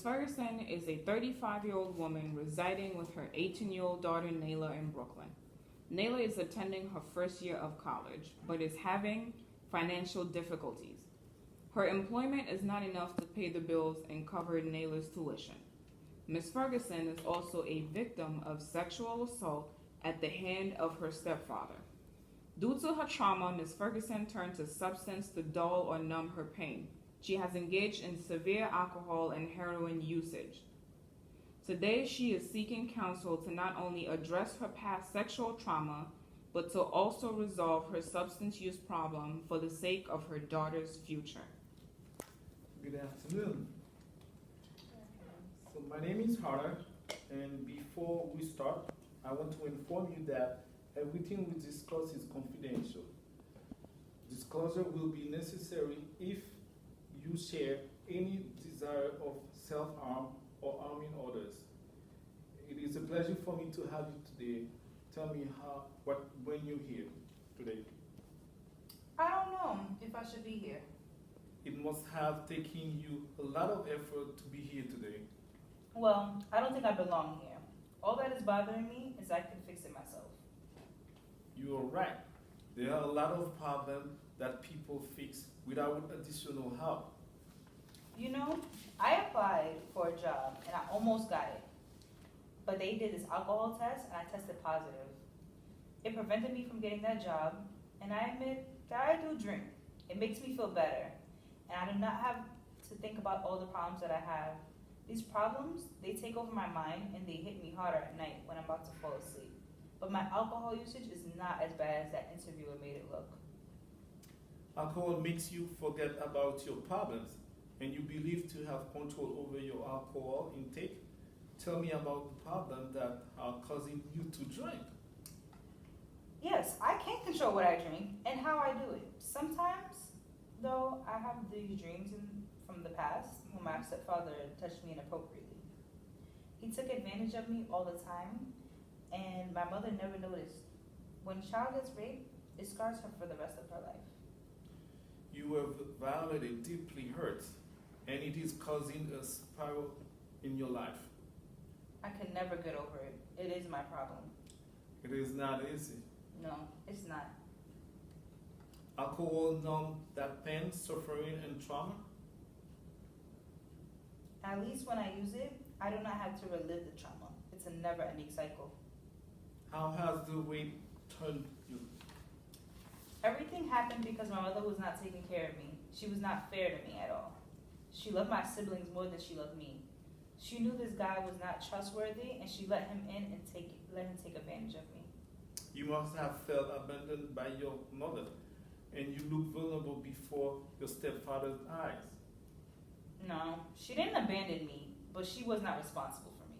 Ferguson is a 35-year-old woman residing with her 18-year-old daughter Nayla in Brooklyn. Nayla is attending her first year of college, but is having financial difficulties. Her employment is not enough to pay the bills and cover Nayla's tuition. Ms. Ferguson is also a victim of sexual assault at the hand of her stepfather. Due to her trauma, Ms. Ferguson turned to substance to dull or numb her pain. She has engaged in severe alcohol and heroin usage. Today, she is seeking counsel to not only address her past sexual trauma, but to also resolve her substance use problem for the sake of her daughter's future. Good afternoon. So my name is Harner, and before we start, I want to inform you that everything we discuss is confidential. Disclosure will be necessary if you share any desire of self-harm or harming others. It is a pleasure for me to have you today. Tell me when you're here today. I don't know if I should be here. It must have taken you a lot of effort to be here today. Well, I don't think I belong here. All that is bothering me is I can fix it myself. You are right. There are a lot of problems that people fix without additional help. You know, I applied for a job and I almost got it. But they did this alcohol test and I tested positive. It prevented me from getting that job, and I admit that I do drink. It makes me feel better, and I do not have to think about all the problems that I have. These problems, they take over my mind and they hit me harder at night when I'm about to fall asleep. But my alcohol usage is not as bad as that interviewer made it look. Alcohol makes you forget about your problems, and you believe to have control over your alcohol intake. Tell me about the problems that are causing you to drink. Yes, I can control what I drink and how I do it. Sometimes, though, I have these dreams from the past when my stepfather touched me inappropriately. He took advantage of me all the time, and my mother never noticed. When a child gets raped, it scars her for the rest of her life. You were violated, deeply hurt, and it is causing a spiral in your life. I can never get over it. It is my problem. It is not easy. No, it's not. Alcohol numb that pain, suffering, and trauma. At least when I use it, I do not have to relive the trauma. It's a never-ending cycle. How has the weight turned you? Everything happened because my mother was not taking care of me. She was not fair to me at all. She loved my siblings more than she loved me. She knew this guy was not trustworthy, and she let him in and let him take advantage of me. You must have felt abandoned by your mother, and you look vulnerable before your stepfather's eyes. No, she didn't abandon me, but she was not responsible for me.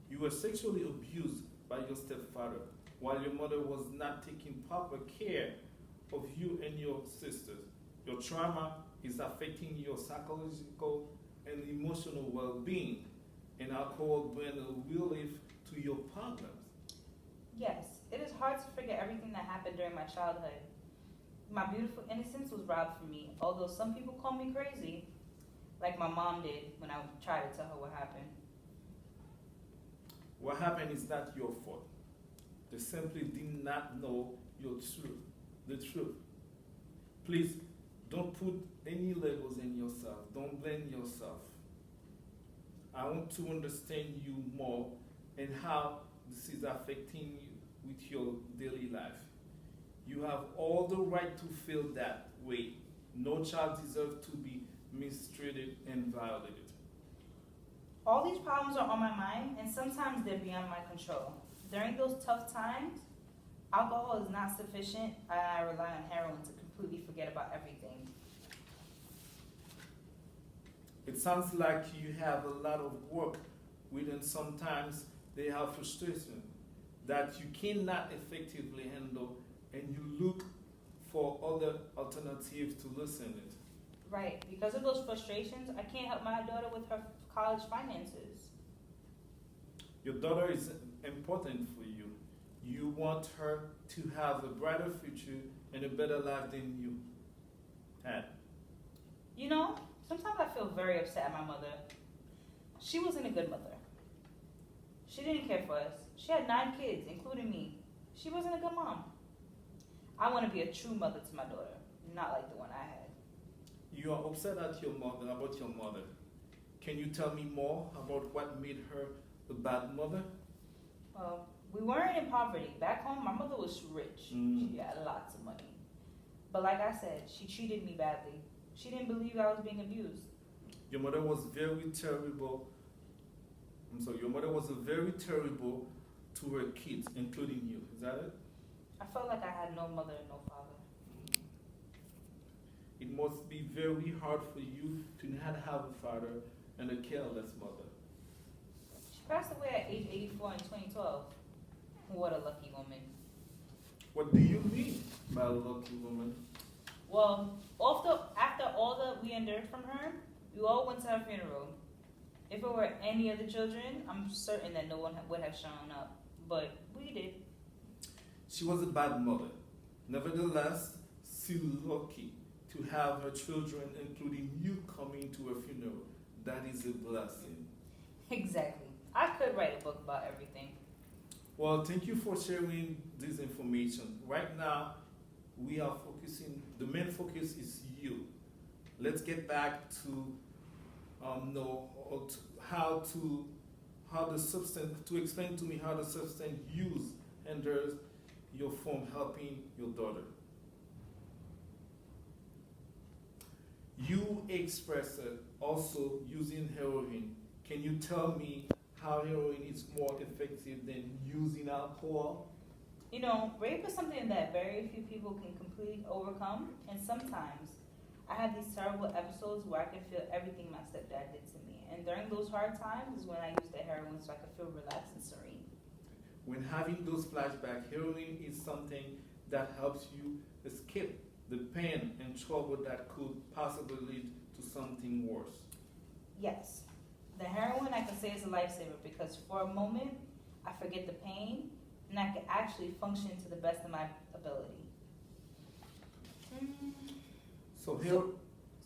You were sexually abused by your stepfather, while your mother was not taking proper care of you and your sisters. Your trauma is affecting your psychological and emotional well-being, and alcohol brings a relief to your problems. Yes, it is hard to forget everything that happened during my childhood. My beautiful innocence was robbed from me, although some people call me crazy, like my mom did when I tried to tell her what happened. What happened is not your fault. They simply did not know the truth. Please, don't put any labels in yourself. Don't blame yourself. I want to understand you more and how this is affecting you with your daily life. You have all the right to feel that way. No child deserves to be mistreated and violated. All these problems are on my mind, and sometimes they're beyond my control. During those tough times, alcohol is not sufficient, and I rely on heroin to completely forget about everything. It sounds like you have a lot of work with, and sometimes they have frustration that you cannot effectively handle, and you look for other alternatives to loosen it. Right. Because of those frustrations, I can't help my daughter with her college finances. Your daughter is important for you. You want her to have a brighter future and a better life than you had. You know, sometimes I feel very upset at my mother. She wasn't a good mother. She didn't care for us. She had 9 kids, including me. She wasn't a good mom. I want to be a true mother to my daughter, not like the one I had. You are upset at your mother, about your mother. Can you tell me more about what made her a bad mother? Well, we weren't in poverty. Back home, my mother was rich. Mm. She had lots of money. But like I said, she treated me badly. She didn't believe I was being abused. Your mother was very terrible. Your mother was very terrible to her kids, including you. Is that it? I felt like I had no mother and no father. It must be very hard for you to not have a father and a careless mother. She passed away at age 84 in 2012. What a lucky woman. What do you mean by a lucky woman? Well, after all that we endured from her, we all went to her funeral. If it were any other children, I'm certain that no one would have shown up. But we did. She was a bad mother. Nevertheless, still lucky to have her children, including you, coming to her funeral. That is a blessing. Exactly. I could write a book about everything. Well, thank you for sharing this information. Right now, we are focusing, the main focus is you. Let's get back to to explain to me how the substance use hinders you from helping your daughter. You express it also using heroin. Can you tell me how heroin is more effective than using alcohol? You know, rape is something that very few people can completely overcome, and sometimes I have these terrible episodes where I can feel everything my stepdad did to me. And during those hard times is when I use the heroin so I can feel relaxed and serene. When having those flashbacks, heroin is something that helps you escape the pain and trouble that could possibly lead to something worse. Yes, the heroin I can say is a lifesaver because for a moment I forget the pain and I can actually function to the best of my ability.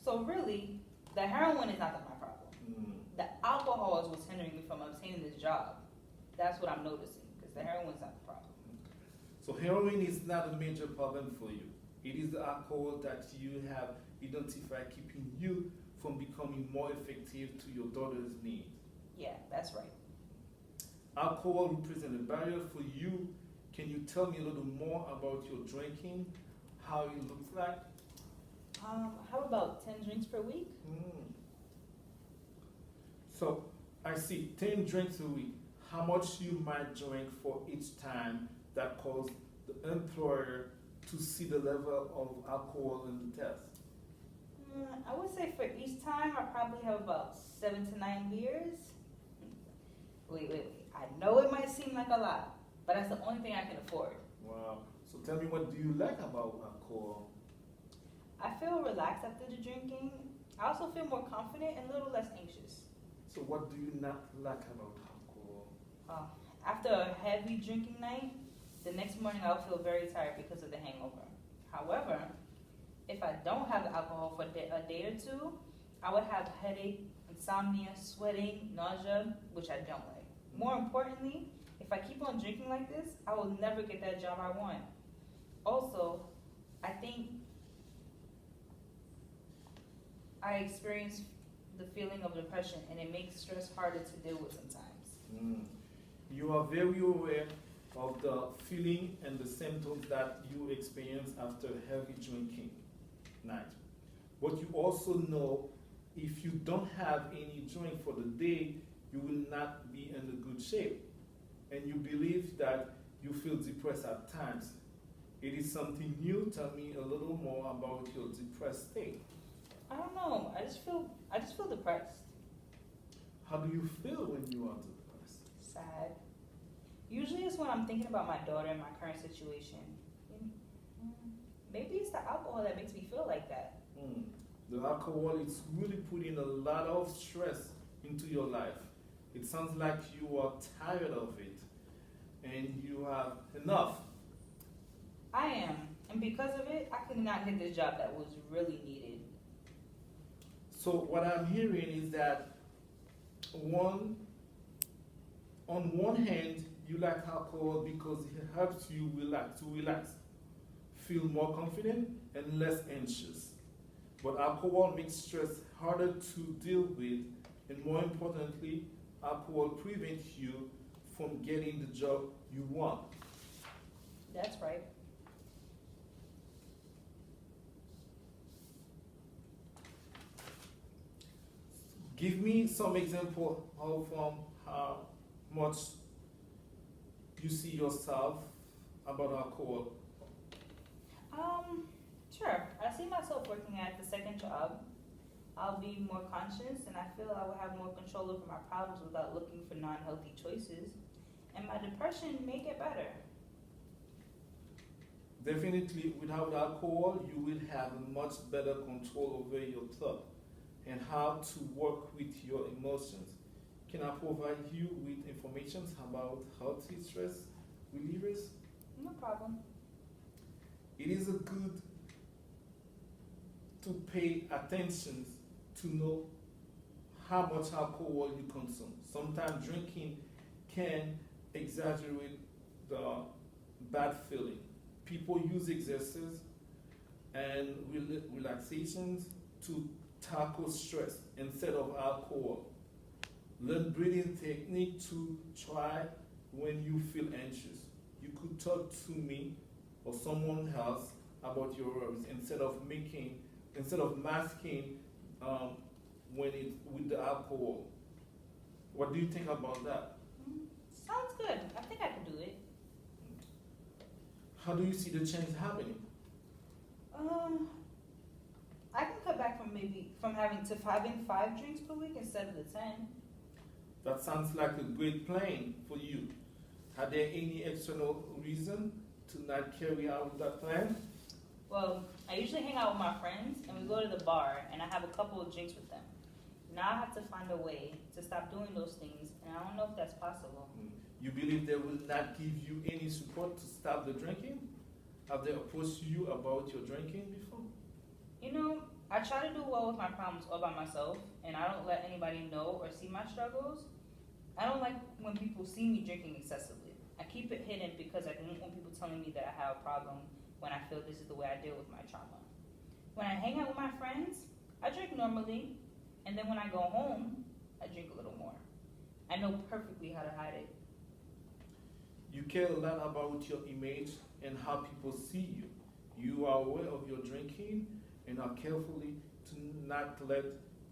So really, the heroin is not my problem. The alcohol is what's hindering me from obtaining this job. That's what I'm noticing, because the heroin is not the problem. So heroin is not a major problem for you. It is the alcohol that you have identified keeping you from becoming more effective to your daughter's needs. Yeah, that's right. Alcohol represents a barrier for you. Can you tell me a little more about your drinking, how it looks like? How about 10 drinks per week? So I see 10 drinks a week. How much you might drink for each time that caused the employer to see the level of alcohol in the test? I would say for each time I probably have about 7 to 9 beers. Wait. I know it might seem like a lot, but that's the only thing I can afford. Wow. So tell me, what do you like about alcohol? I feel relaxed after the drinking. I also feel more confident and a little less anxious. So what do you not like about alcohol? After a heavy drinking night, the next morning I'll feel very tired because of the hangover. However, if I don't have alcohol for a day or two, I would have headache, insomnia, sweating, nausea, which I don't like. More importantly, if I keep on drinking like this, I will never get that job I want. Also, I think I experience the feeling of depression, and it makes stress harder to deal with sometimes. You are very aware of the feeling and the symptoms that you experience after heavy drinking night. But you also know if you don't have any drink for the day, you will not be in a good shape. And you believe that you feel depressed at times. It is something new. Tell me a little more about your depressed state. I don't know. I just feel depressed. How do you feel when you are depressed? Sad. Usually it's when I'm thinking about my daughter and my current situation. Maybe it's the alcohol that makes me feel like that. The alcohol is really putting a lot of stress into your life. It sounds like you are tired of it and you have enough. I am. And because of it, I could not get this job that was really needed. So what I'm hearing is that on one hand, you like alcohol because it helps you relax, feel more confident and less anxious. But alcohol makes stress harder to deal with, and more importantly, alcohol prevents you from getting the job you want. That's right. Give me some example of how much you see yourself about alcohol. Sure. I see myself working at the second job. I'll be more conscious and I feel I will have more control over my problems without looking for non-healthy choices. And my depression may get better. Definitely, without alcohol, you will have a much better control over your thought and how to work with your emotions. Can I provide you with information about healthy stress relievers? No problem. It is a good to pay attention to know how much alcohol you consume. Sometimes drinking can exaggerate the bad feeling. People use exercise and relaxations to tackle stress instead of alcohol. Learn breathing technique to try when you feel anxious. You could talk to me or someone else about your worries instead of masking with the alcohol. What do you think about that? Sounds good. I think I can do it. How do you see the change happening? I can cut back from having 5 drinks per week instead of the 10. That sounds like a great plan for you. Are there any external reason to not carry out that plan? Well, I usually hang out with my friends and we go to the bar and I have a couple of drinks with them. Now I have to find a way to stop doing those things and I don't know if that's possible. You believe they will not give you any support to stop the drinking? Have they approached you about your drinking before? You know, I try to do well with my problems all by myself and I don't let anybody know or see my struggles. I don't like when people see me drinking excessively. I keep it hidden because I don't want people telling me that I have a problem when I feel this is the way I deal with my trauma. When I hang out with my friends, I drink normally, and then when I go home, I drink a little more. I know perfectly how to hide it. You care a lot about your image and how people see you. You are aware of your drinking and are carefully to not let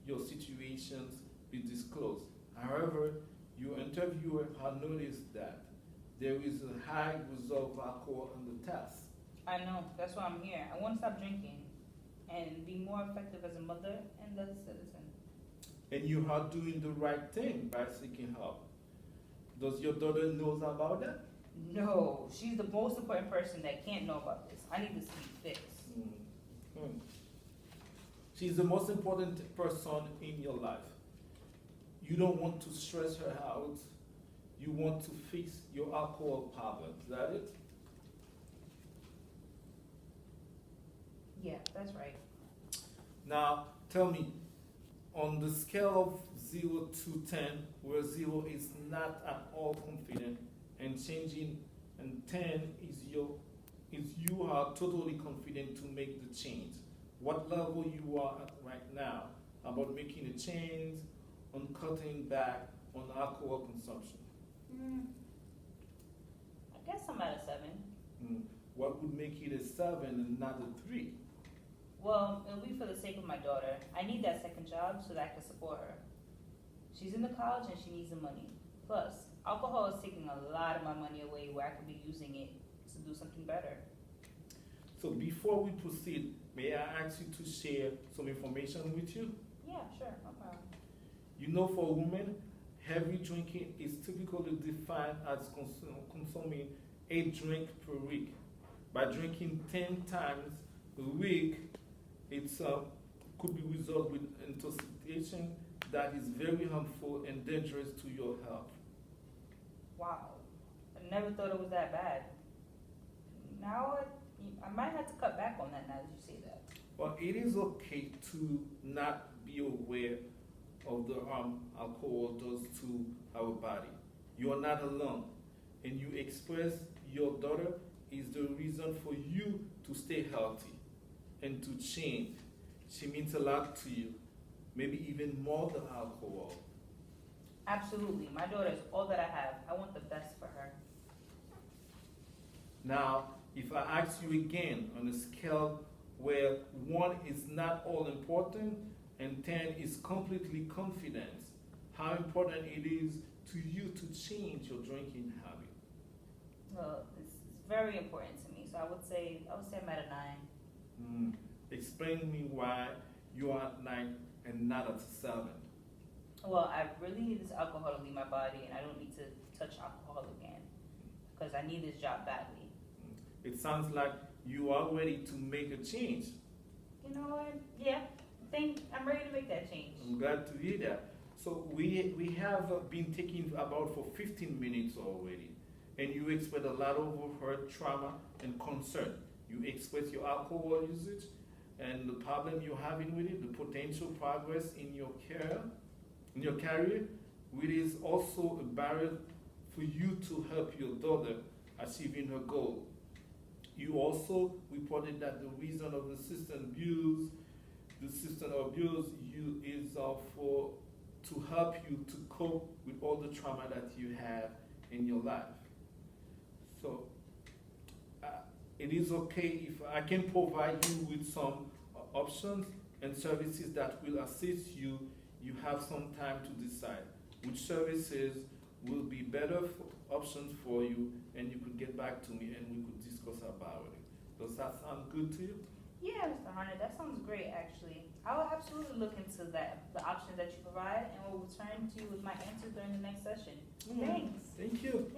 your situations be disclosed. However, your interviewer has noticed that there is a high result of alcohol on the test. I know, that's why I'm here. I want to stop drinking and be more effective as a mother and as a citizen. And you are doing the right thing by seeking help. Does your daughter knows about that? No, she's the most important person that can't know about this. I need this to be fixed. She's the most important person in your life. You don't want to stress her out. You want to fix your alcohol problem. Is that it? Yeah, that's right. Now, tell me, on the scale of 0 to 10, where 0 is not at all confident and changing, and 10 is you are totally confident to make the change. What level you are at right now about making a change on cutting back on alcohol consumption? I guess I'm at a 7. What would make it a 7 and not a 3? Well, it'll be for the sake of my daughter. I need that second job so that I can support her. She's in the college and she needs the money. Plus, alcohol is taking a lot of my money away where I could be using it to do something better. So before we proceed, may I ask you to share some information with you? Yeah, sure, no problem. You know, for women, heavy drinking is typically defined as consuming 8 drinks per week. By drinking 10 times a week, it could be result with intoxication that is very harmful and dangerous to your health. Wow, I never thought it was that bad. Now I might have to cut back on that now that you say that. Well, it is okay to not be aware of the harm alcohol does to our body. You are not alone, and you express your daughter is the reason for you to stay healthy and to change. She means a lot to you, maybe even more than alcohol. Absolutely. My daughter is all that I have. I want the best for her. Now, if I ask you again on a scale where 1 is not all important and 10 is completely confidence, how important it is to you to change your drinking habit? Well, it's very important to me. So I would say I'm at a 9. Explain me why you are at 9 and not at 7. Well, I really need this alcohol to leave my body, and I don't need to touch alcohol again because I need this job badly. It sounds like you are ready to make a change. You know what? Yeah, I'm ready to make that change. I'm glad to hear that. So we have been taking about for 15 minutes already, and you express a lot of hurt, trauma, and concern. You express your alcohol usage and the problem you're having with it, the potential progress in your career, which is also a barrier for you to help your daughter achieving her goal. You also reported that the reason of the system abuse you is for to help you to cope with all the trauma that you have in your life. So it is okay if I can provide you with some options and services that will assist you. You have some time to decide which services will be better options for you, and you could get back to me and we could discuss about it. Does that sound good to you? Yeah, Mr. Harner, that sounds great, actually. I will absolutely look into that, the options that you provide, and will return to you with my answer during the next session. Thanks. Thank you.